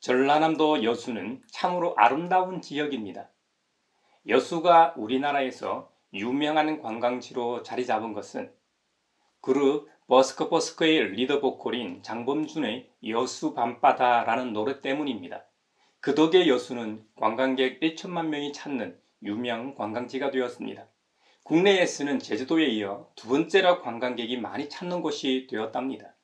전라남도 여수는 참으로 아름다운 지역입니다. 여수가 우리나라에서 유명한 관광지로 자리 잡은 것은 그룹 버스커버스커의 리더 보컬인 장범준의 여수 밤바다라는 노래 때문입니다. 그 덕에 여수는 관광객 1천만 명이 찾는 유명 관광지가 되었습니다. 국내에서는 제주도에 이어 두 번째로 관광객이 많이 찾는 곳이 되었답니다.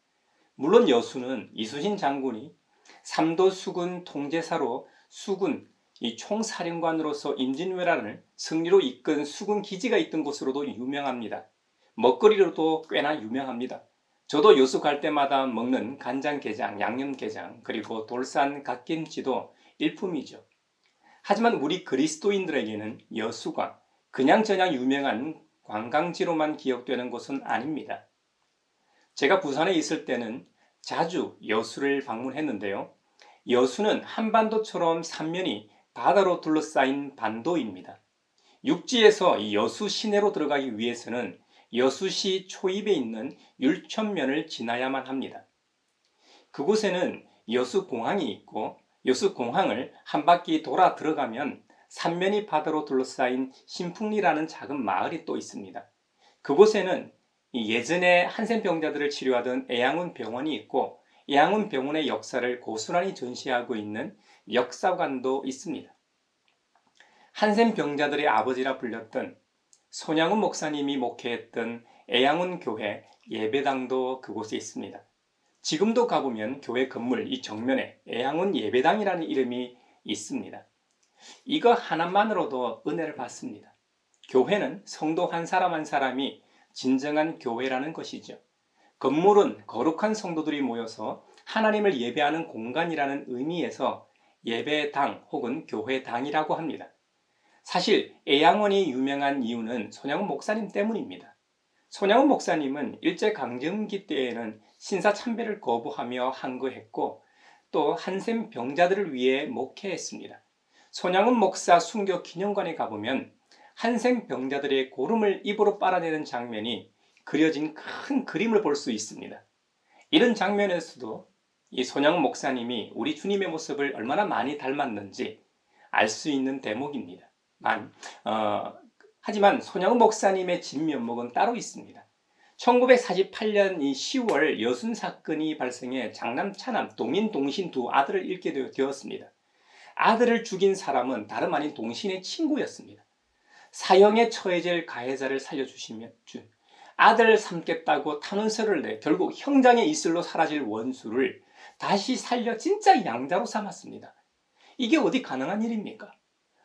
물론 여수는 이순신 장군이 삼도 수군 통제사로 수군 총사령관으로서 임진왜란을 승리로 이끈 수군 기지가 있던 곳으로도 유명합니다. 먹거리로도 꽤나 유명합니다. 저도 여수 갈 때마다 먹는 간장게장, 양념게장, 그리고 돌산 갓김치도 일품이죠. 하지만 우리 그리스도인들에게는 여수가 그냥저냥 유명한 관광지로만 기억되는 곳은 아닙니다. 제가 부산에 있을 때는 자주 여수를 방문했는데요. 여수는 한반도처럼 삼면이 바다로 둘러싸인 반도입니다. 육지에서 이 여수 시내로 들어가기 위해서는 여수시 초입에 있는 율천면을 지나야만 합니다. 그곳에는 여수공항이 있고 여수공항을 한 바퀴 돌아 들어가면 삼면이 바다로 둘러싸인 신풍리라는 작은 마을이 또 있습니다. 그곳에는 예전에 한센병자들을 치료하던 애양훈 병원이 있고 애양훈 병원의 역사를 고스란히 전시하고 있는 역사관도 있습니다. 한센병자들의 아버지라 불렸던 손양훈 목사님이 목회했던 애양훈 교회 예배당도 그곳에 있습니다. 지금도 가보면 교회 건물 이 정면에 애양훈 예배당이라는 이름이 있습니다. 이거 하나만으로도 은혜를 받습니다. 교회는 성도 한 사람 한 사람이 진정한 교회라는 것이죠. 건물은 거룩한 성도들이 모여서 하나님을 예배하는 공간이라는 의미에서 예배당 혹은 교회당이라고 합니다. 사실 애양원이 유명한 이유는 손양훈 목사님 때문입니다. 손양훈 목사님은 일제강점기 때에는 신사참배를 거부하며 항거했고 또 한센 병자들을 위해 목회했습니다. 손양훈 목사 순교 기념관에 가보면 한센 병자들의 고름을 입으로 빨아내는 장면이 그려진 큰 그림을 볼 수 있습니다. 이런 장면에서도 이 손양훈 목사님이 우리 주님의 모습을 얼마나 많이 닮았는지 알 수 있는 대목입니다. 하지만 손양훈 목사님의 진면목은 따로 있습니다. 1948년 10월 여순 사건이 발생해 장남 차남 동인 동신 두 아들을 잃게 되었습니다. 아들을 죽인 사람은 다름 아닌 동신의 친구였습니다. 사형에 처해질 가해자를 살려주시면 아들을 삼겠다고 탄원서를 내 결국 형장의 이슬로 사라질 원수를 다시 살려 진짜 양자로 삼았습니다. 이게 어디 가능한 일입니까?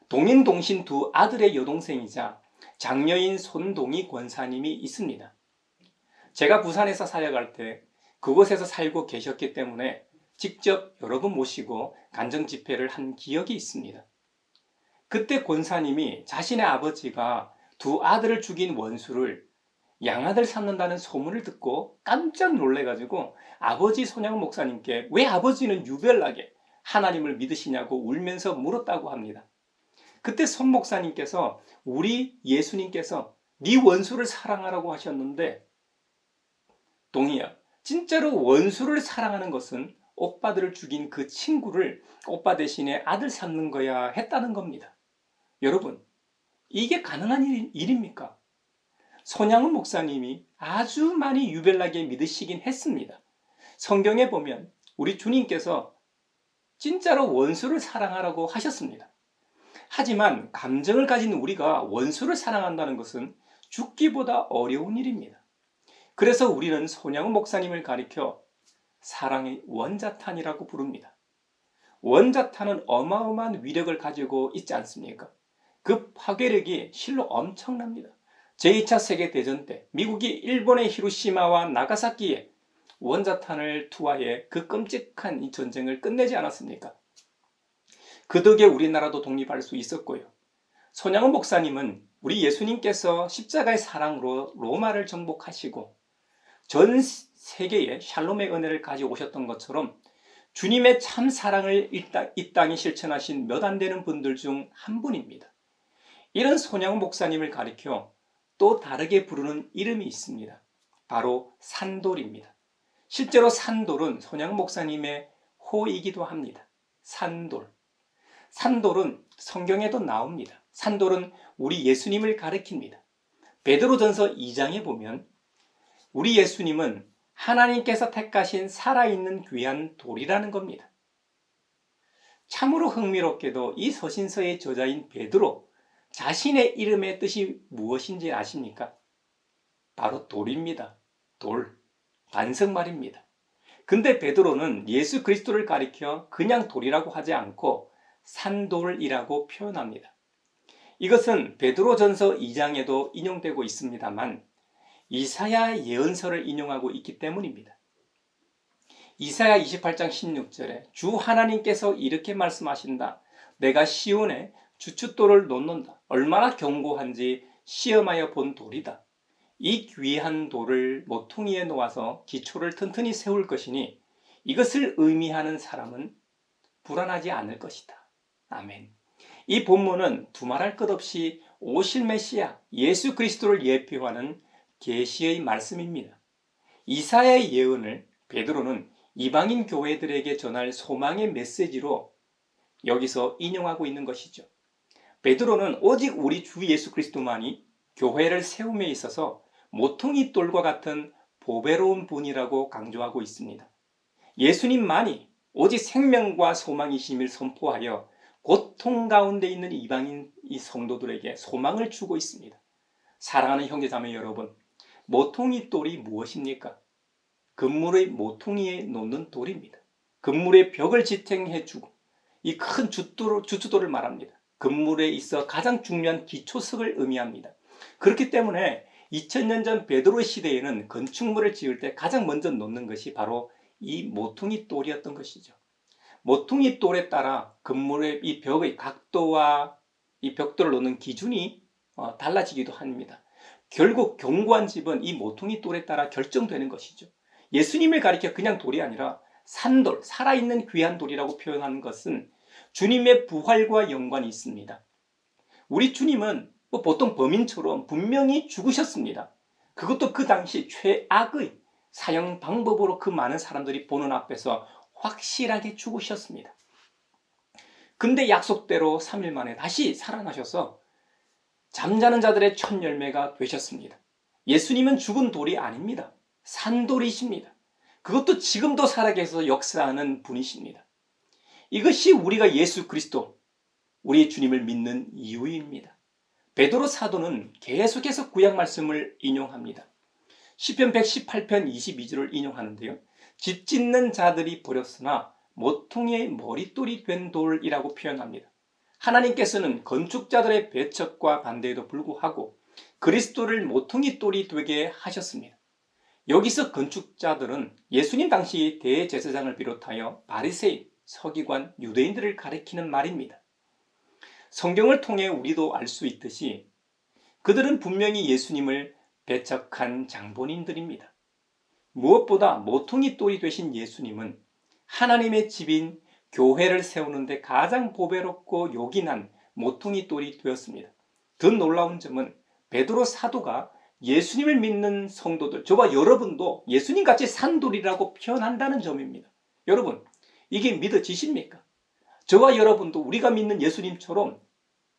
동인 동신 두 아들의 여동생이자 장녀인 손동희 권사님이 있습니다. 제가 부산에서 사역할 때 그곳에서 살고 계셨기 때문에 직접 여러 분 모시고 간정 집회를 한 기억이 있습니다. 그때 권사님이 자신의 아버지가 두 아들을 죽인 원수를 양아들 삼는다는 소문을 듣고 깜짝 놀래가지고 아버지 손양훈 목사님께 왜 아버지는 유별나게 하나님을 믿으시냐고 울면서 물었다고 합니다. 그때 손 목사님께서 우리 예수님께서 네 원수를 사랑하라고 하셨는데 동희야, 진짜로 원수를 사랑하는 것은 오빠들을 죽인 그 친구를 오빠 대신에 아들 삼는 거야 했다는 겁니다. 여러분, 이게 가능한 일입니까? 손양훈 목사님이 아주 많이 유별나게 믿으시긴 했습니다. 성경에 보면 우리 주님께서 진짜로 원수를 사랑하라고 하셨습니다. 하지만 감정을 가진 우리가 원수를 사랑한다는 것은 죽기보다 어려운 일입니다. 그래서 우리는 손양훈 목사님을 가리켜 사랑의 원자탄이라고 부릅니다. 원자탄은 어마어마한 위력을 가지고 있지 않습니까? 그 파괴력이 실로 엄청납니다. 제2차 세계대전 때 미국이 일본의 히로시마와 나가사키에 원자탄을 투하해 그 끔찍한 이 전쟁을 끝내지 않았습니까? 그 덕에 우리나라도 독립할 수 있었고요. 손양훈 목사님은 우리 예수님께서 십자가의 사랑으로 로마를 정복하시고 전 세계에 샬롬의 은혜를 가지고 오셨던 것처럼 주님의 참 사랑을 이 땅에 실천하신 몇 안 되는 분들 중 한 분입니다. 이런 손양훈 목사님을 가리켜 또 다르게 부르는 이름이 있습니다. 바로 산돌입니다. 실제로 산돌은 손양훈 목사님의 호이기도 합니다. 산돌. 산돌은 성경에도 나옵니다. 산돌은 우리 예수님을 가리킵니다. 베드로전서 2장에 보면 우리 예수님은 하나님께서 택하신 살아있는 귀한 돌이라는 겁니다. 참으로 흥미롭게도 이 서신서의 저자인 베드로 자신의 이름의 뜻이 무엇인지 아십니까? 바로 돌입니다. 돌, 반석말입니다. 근데 베드로는 예수 그리스도를 가리켜 그냥 돌이라고 하지 않고 산돌이라고 표현합니다. 이것은 베드로전서 2장에도 인용되고 있습니다만 이사야 예언서를 인용하고 있기 때문입니다. 이사야 28장 16절에 주 하나님께서 이렇게 말씀하신다. 내가 시온에 주춧돌을 놓는다. 얼마나 견고한지 시험하여 본 돌이다. 이 귀한 돌을 모퉁이에 놓아서 기초를 튼튼히 세울 것이니 이것을 의미하는 사람은 불안하지 않을 것이다. 아멘. 이 본문은 두말할 것 없이 오실 메시아 예수 그리스도를 예표하는 계시의 말씀입니다. 이사야의 예언을 베드로는 이방인 교회들에게 전할 소망의 메시지로 여기서 인용하고 있는 것이죠. 베드로는 오직 우리 주 예수 그리스도만이 교회를 세움에 있어서 모퉁이 돌과 같은 보배로운 분이라고 강조하고 있습니다. 예수님만이 오직 생명과 소망이심을 선포하여 고통 가운데 있는 이방인 이 성도들에게 소망을 주고 있습니다. 사랑하는 형제자매 여러분, 모퉁이 돌이 무엇입니까? 건물의 모퉁이에 놓는 돌입니다. 건물의 벽을 지탱해주고 이 큰 주춧돌을 말합니다. 건물에 있어 가장 중요한 기초석을 의미합니다. 그렇기 때문에 2000년 전 베드로 시대에는 건축물을 지을 때 가장 먼저 놓는 것이 바로 이 모퉁이 돌이었던 것이죠. 모퉁이 돌에 따라 건물의 이 벽의 각도와 이 벽돌을 놓는 기준이 달라지기도 합니다. 결국 견고한 집은 이 모퉁이 돌에 따라 결정되는 것이죠. 예수님을 가리켜 그냥 돌이 아니라 산돌, 살아있는 귀한 돌이라고 표현하는 것은 주님의 부활과 연관이 있습니다. 우리 주님은 보통 범인처럼 분명히 죽으셨습니다. 그것도 그 당시 최악의 사형 방법으로 그 많은 사람들이 보는 앞에서 확실하게 죽으셨습니다. 근데 약속대로 3일 만에 다시 살아나셔서 잠자는 자들의 첫 열매가 되셨습니다. 예수님은 죽은 돌이 아닙니다. 산돌이십니다. 그것도 지금도 살아계셔서 역사하는 분이십니다. 이것이 우리가 예수 그리스도, 우리 주님을 믿는 이유입니다. 베드로 사도는 계속해서 구약 말씀을 인용합니다. 시편 118편 22절을 인용하는데요. 집 짓는 자들이 버렸으나 모퉁이의 머릿돌이 된 돌이라고 표현합니다. 하나님께서는 건축자들의 배척과 반대에도 불구하고 그리스도를 모퉁이 돌이 되게 하셨습니다. 여기서 건축자들은 예수님 당시 대제사장을 비롯하여 바리새인, 서기관, 유대인들을 가리키는 말입니다. 성경을 통해 우리도 알 수 있듯이 그들은 분명히 예수님을 배척한 장본인들입니다. 무엇보다 모퉁이 돌이 되신 예수님은 하나님의 집인 교회를 세우는데 가장 보배롭고 요긴한 모퉁이 돌이 되었습니다. 더 놀라운 점은 베드로 사도가 예수님을 믿는 성도들, 저와 여러분도 예수님같이 산돌이라고 표현한다는 점입니다. 여러분, 이게 믿어지십니까? 저와 여러분도 우리가 믿는 예수님처럼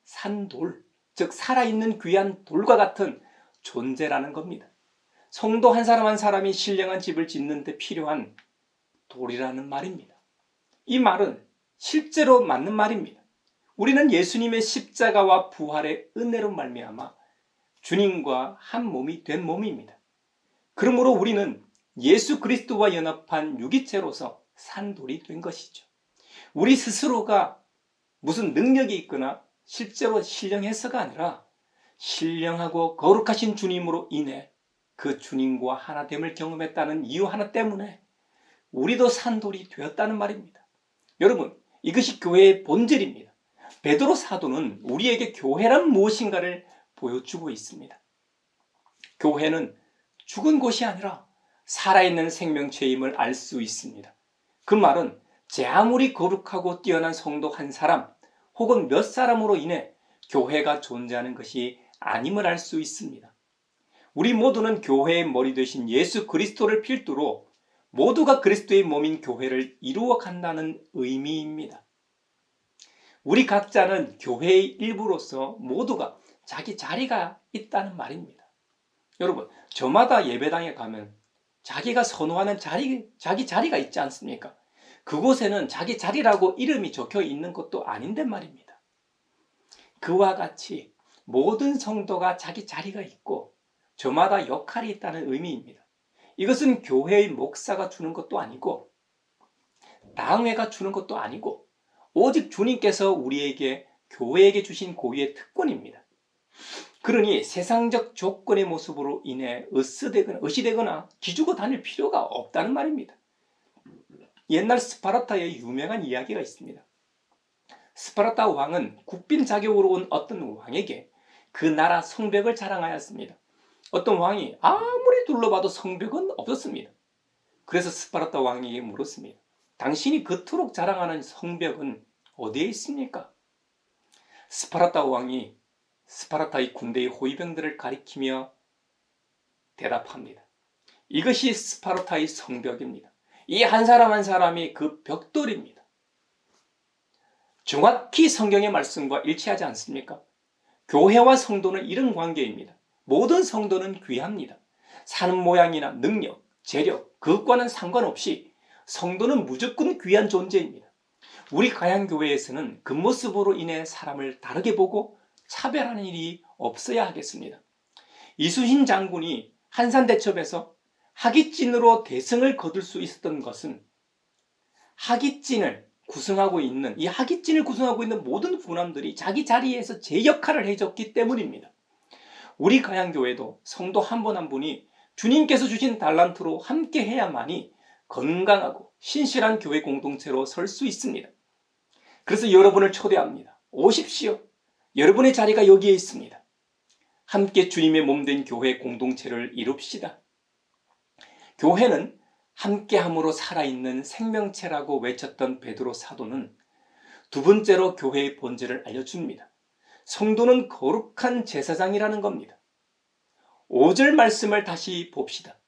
산돌, 즉 살아있는 귀한 돌과 같은 존재라는 겁니다. 성도 한 사람 한 사람이 신령한 집을 짓는 데 필요한 돌이라는 말입니다. 이 말은 실제로 맞는 말입니다. 우리는 예수님의 십자가와 부활의 은혜로 말미암아 주님과 한 몸이 된 몸입니다. 그러므로 우리는 예수 그리스도와 연합한 유기체로서 산돌이 된 것이죠. 우리 스스로가 무슨 능력이 있거나 실제로 신령해서가 아니라 신령하고 거룩하신 주님으로 인해 그 주님과 하나됨을 경험했다는 이유 하나 때문에 우리도 산돌이 되었다는 말입니다. 여러분, 이것이 교회의 본질입니다. 베드로 사도는 우리에게 교회란 무엇인가를 보여주고 있습니다. 교회는 죽은 곳이 아니라 살아있는 생명체임을 알 수 있습니다. 그 말은 제 아무리 거룩하고 뛰어난 성도 한 사람 혹은 몇 사람으로 인해 교회가 존재하는 것이 아님을 알 수 있습니다. 우리 모두는 교회의 머리 되신 예수 그리스도를 필두로 모두가 그리스도의 몸인 교회를 이루어 간다는 의미입니다. 우리 각자는 교회의 일부로서 모두가 자기 자리가 있다는 말입니다. 여러분, 저마다 예배당에 가면 자기가 선호하는 자기 자리가 있지 않습니까? 그곳에는 자기 자리라고 이름이 적혀 있는 것도 아닌데 말입니다. 그와 같이 모든 성도가 자기 자리가 있고 저마다 역할이 있다는 의미입니다. 이것은 교회의 목사가 주는 것도 아니고 당회가 주는 것도 아니고 오직 주님께서 우리에게 교회에게 주신 고유의 특권입니다. 그러니 세상적 조건의 모습으로 인해 의시되거나 기죽어 다닐 필요가 없다는 말입니다. 옛날 스파르타의 유명한 이야기가 있습니다. 스파르타 왕은 국빈 자격으로 온 어떤 왕에게 그 나라 성벽을 자랑하였습니다. 어떤 왕이 아무리 둘러봐도 성벽은 없었습니다. 그래서 스파르타 왕에게 물었습니다. 당신이 그토록 자랑하는 성벽은 어디에 있습니까? 스파르타 왕이 스파르타의 군대의 호위병들을 가리키며 대답합니다. 이것이 스파르타의 성벽입니다. 이 한 사람 한 사람이 그 벽돌입니다. 정확히 성경의 말씀과 일치하지 않습니까? 교회와 성도는 이런 관계입니다. 모든 성도는 귀합니다. 사는 모양이나 능력, 재력, 그것과는 상관없이 성도는 무조건 귀한 존재입니다. 우리 가양교회에서는 그 모습으로 인해 사람을 다르게 보고 차별하는 일이 없어야 하겠습니다. 이순신 장군이 한산대첩에서 하깃진으로 대승을 거둘 수 있었던 것은 하깃진을 구성하고 있는 모든 군함들이 자기 자리에서 제 역할을 해줬기 때문입니다. 우리 가양교회도 성도 한 분 한 분이 주님께서 주신 달란트로 함께 해야만이 건강하고 신실한 교회 공동체로 설 수 있습니다. 그래서 여러분을 초대합니다. 오십시오. 여러분의 자리가 여기에 있습니다. 함께 주님의 몸된 교회 공동체를 이룹시다. 교회는 함께함으로 살아있는 생명체라고 외쳤던 베드로 사도는 두 번째로 교회의 본질을 알려줍니다. 성도는 거룩한 제사장이라는 겁니다. 5절 말씀을 다시 봅시다.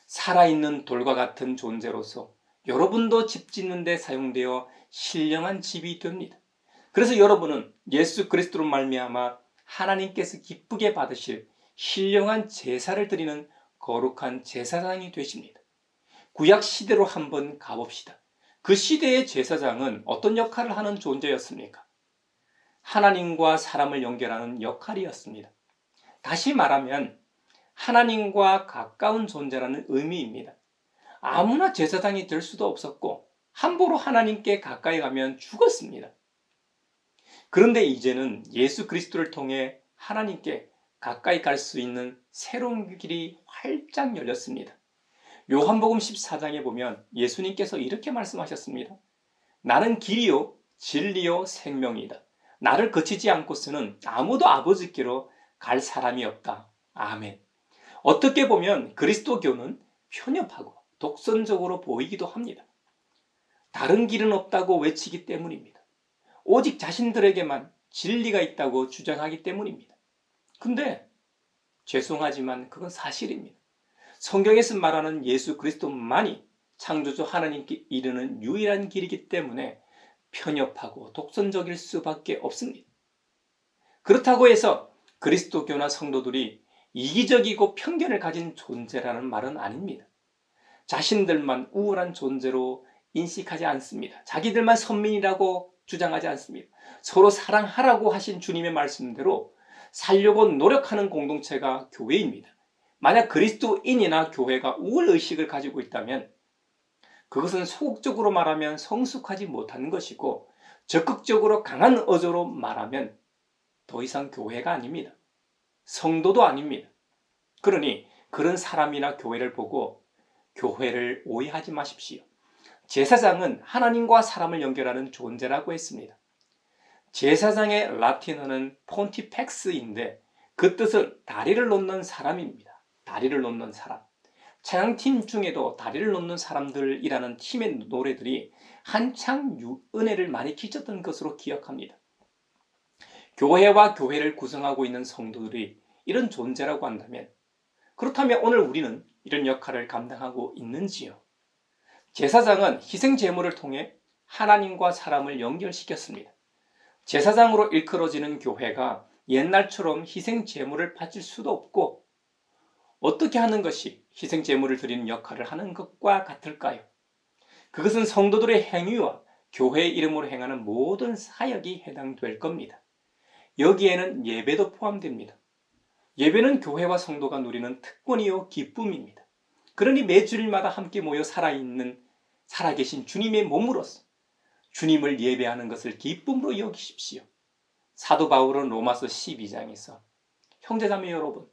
살아있는 돌과 같은 존재로서 여러분도 집 짓는 데 사용되어 신령한 집이 됩니다. 그래서 여러분은 예수 그리스도로 말미암아 하나님께서 기쁘게 받으실 신령한 제사를 드리는 거룩한 제사장이 되십니다. 구약 시대로 한번 가봅시다. 그 시대의 제사장은 어떤 역할을 하는 존재였습니까? 하나님과 사람을 연결하는 역할이었습니다. 다시 말하면 하나님과 가까운 존재라는 의미입니다. 아무나 제사장이 될 수도 없었고 함부로 하나님께 가까이 가면 죽었습니다. 그런데 이제는 예수 그리스도를 통해 하나님께 가까이 갈 수 있는 새로운 길이 활짝 열렸습니다. 요한복음 14장에 보면 예수님께서 이렇게 말씀하셨습니다. 나는 길이요 진리요 생명이다. 나를 거치지 않고서는 아무도 아버지께로 갈 사람이 없다. 아멘. 어떻게 보면 그리스도교는 편협하고 독선적으로 보이기도 합니다. 다른 길은 없다고 외치기 때문입니다. 오직 자신들에게만 진리가 있다고 주장하기 때문입니다. 근데 죄송하지만 그건 사실입니다. 성경에서 말하는 예수 그리스도만이 창조주 하나님께 이르는 유일한 길이기 때문에 편협하고 독선적일 수밖에 없습니다. 그렇다고 해서 그리스도교나 성도들이 이기적이고 편견을 가진 존재라는 말은 아닙니다. 자신들만 우월한 존재로 인식하지 않습니다. 자기들만 선민이라고 주장하지 않습니다. 서로 사랑하라고 하신 주님의 말씀대로 살려고 노력하는 공동체가 교회입니다. 만약 그리스도인이나 교회가 우월의식을 가지고 있다면 그것은 소극적으로 말하면 성숙하지 못한 것이고 적극적으로 강한 어조로 말하면 더 이상 교회가 아닙니다. 성도도 아닙니다. 그러니 그런 사람이나 교회를 보고 교회를 오해하지 마십시오. 제사장은 하나님과 사람을 연결하는 존재라고 했습니다. 제사장의 라틴어는 폰티펙스인데 그 뜻은 다리를 놓는 사람입니다. 다리를 놓는 사람. 찬양팀 중에도 다리를 놓는 사람들이라는 팀의 노래들이 한창 은혜를 많이 끼쳤던 것으로 기억합니다. 교회와 교회를 구성하고 있는 성도들이 이런 존재라고 한다면 그렇다면 오늘 우리는 이런 역할을 감당하고 있는지요? 제사장은 희생 제물을 통해 하나님과 사람을 연결시켰습니다. 제사장으로 일컬어지는 교회가 옛날처럼 희생 제물을 바칠 수도 없고 어떻게 하는 것이 희생 제물을 드리는 역할을 하는 것과 같을까요? 그것은 성도들의 행위와 교회의 이름으로 행하는 모든 사역이 해당될 겁니다. 여기에는 예배도 포함됩니다. 예배는 교회와 성도가 누리는 특권이요 기쁨입니다. 그러니 매 주일마다 함께 모여 살아계신 주님의 몸으로서 주님을 예배하는 것을 기쁨으로 여기십시오. 사도 바울은 로마서 12장에서 형제자매 여러분,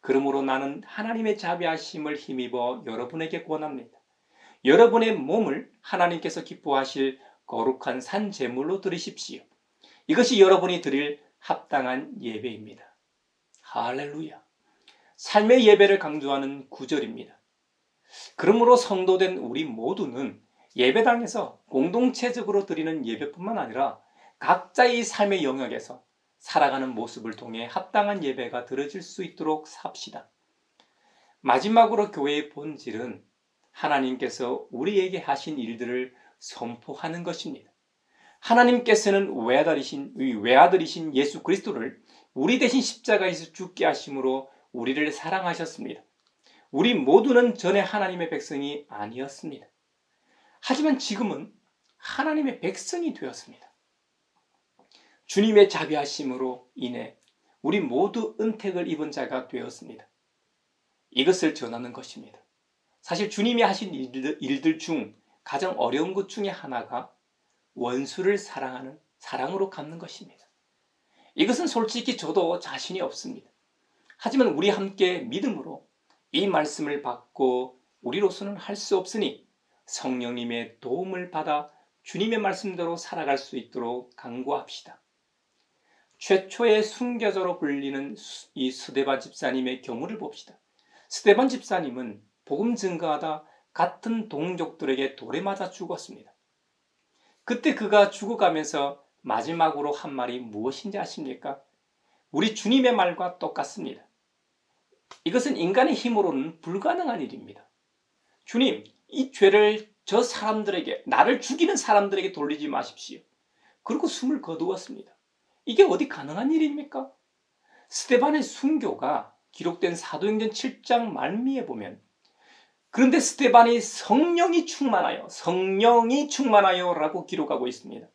그러므로 나는 하나님의 자비하심을 힘입어 여러분에게 권합니다. 여러분의 몸을 하나님께서 기뻐하실 거룩한 산 제물로 드리십시오. 이것이 여러분이 드릴 합당한 예배입니다. 할렐루야. 삶의 예배를 강조하는 구절입니다. 그러므로 성도된 우리 모두는 예배당에서 공동체적으로 드리는 예배뿐만 아니라 각자의 삶의 영역에서 살아가는 모습을 통해 합당한 예배가 드려질 수 있도록 삽시다. 마지막으로 교회의 본질은 하나님께서 우리에게 하신 일들을 선포하는 것입니다. 하나님께서는 외아들이신 예수 그리스도를 우리 대신 십자가에서 죽게 하심으로 우리를 사랑하셨습니다. 우리 모두는 전에 하나님의 백성이 아니었습니다. 하지만 지금은 하나님의 백성이 되었습니다. 주님의 자비하심으로 인해 우리 모두 은택을 입은 자가 되었습니다. 이것을 전하는 것입니다. 사실 주님이 하신 일들 중 가장 어려운 것 중에 하나가 원수를 사랑하는 사랑으로 갚는 것입니다. 이것은 솔직히 저도 자신이 없습니다. 하지만 우리 함께 믿음으로 이 말씀을 받고 우리로서는 할 수 없으니 성령님의 도움을 받아 주님의 말씀대로 살아갈 수 있도록 간구합시다. 최초의 순교자로 불리는 이 스데반 집사님의 경우를 봅시다. 스데반 집사님은 복음 증거하다 같은 동족들에게 돌에 맞아 죽었습니다. 그때 그가 죽어가면서 마지막으로 한 말이 무엇인지 아십니까? 우리 주님의 말과 똑같습니다. 이것은 인간의 힘으로는 불가능한 일입니다. 주님, 이 죄를 저 사람들에게, 나를 죽이는 사람들에게 돌리지 마십시오. 그리고 숨을 거두었습니다. 이게 어디 가능한 일입니까? 스데반의 순교가 기록된 사도행전 7장 말미에 보면, 그런데 스데반이 성령이 충만하여 라고 기록하고 있습니다.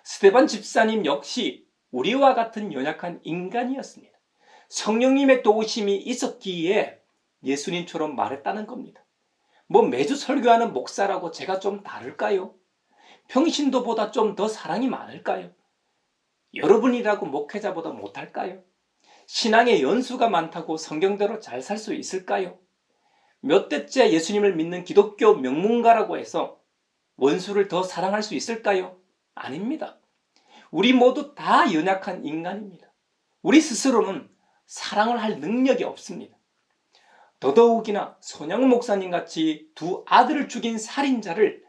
스데반 집사님 역시 우리와 같은 연약한 인간이었습니다. 성령님의 도우심이 있었기에 예수님처럼 말했다는 겁니다. 매주 설교하는 목사라고 제가 좀 다를까요? 평신도보다 좀 더 사랑이 많을까요? 여러분이라고 목회자보다 못할까요? 신앙의 연수가 많다고 성경대로 잘 살 수 있을까요? 몇 대째 예수님을 믿는 기독교 명문가라고 해서 원수를 더 사랑할 수 있을까요? 아닙니다. 우리 모두 다 연약한 인간입니다. 우리 스스로는 사랑을 할 능력이 없습니다. 더더욱이나 손양훈 목사님 같이 두 아들을 죽인 살인자를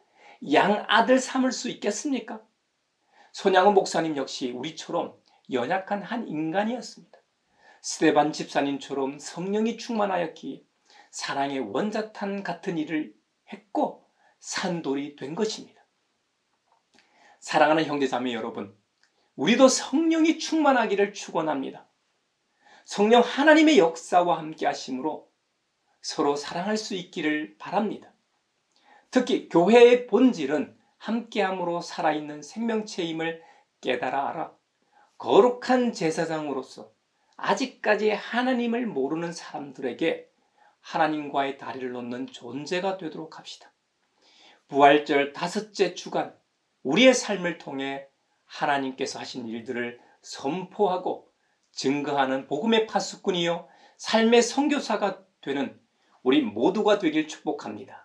양아들 삼을 수 있겠습니까? 손양훈 목사님 역시 우리처럼 연약한 한 인간이었습니다. 스데반 집사님처럼 성령이 충만하였기에 사랑의 원자탄 같은 일을 했고 산돌이 된 것입니다. 사랑하는 형제자매 여러분, 우리도 성령이 충만하기를 축원합니다. 성령 하나님의 역사와 함께 하심으로 서로 사랑할 수 있기를 바랍니다. 특히 교회의 본질은 함께함으로 살아있는 생명체임을 깨달아 알아 거룩한 제사장으로서 아직까지 하나님을 모르는 사람들에게 하나님과의 다리를 놓는 존재가 되도록 합시다. 부활절 5째 주간 우리의 삶을 통해 하나님께서 하신 일들을 선포하고 증거하는 복음의 파수꾼이요 삶의 선교사가 되는 우리 모두가 되길 축복합니다.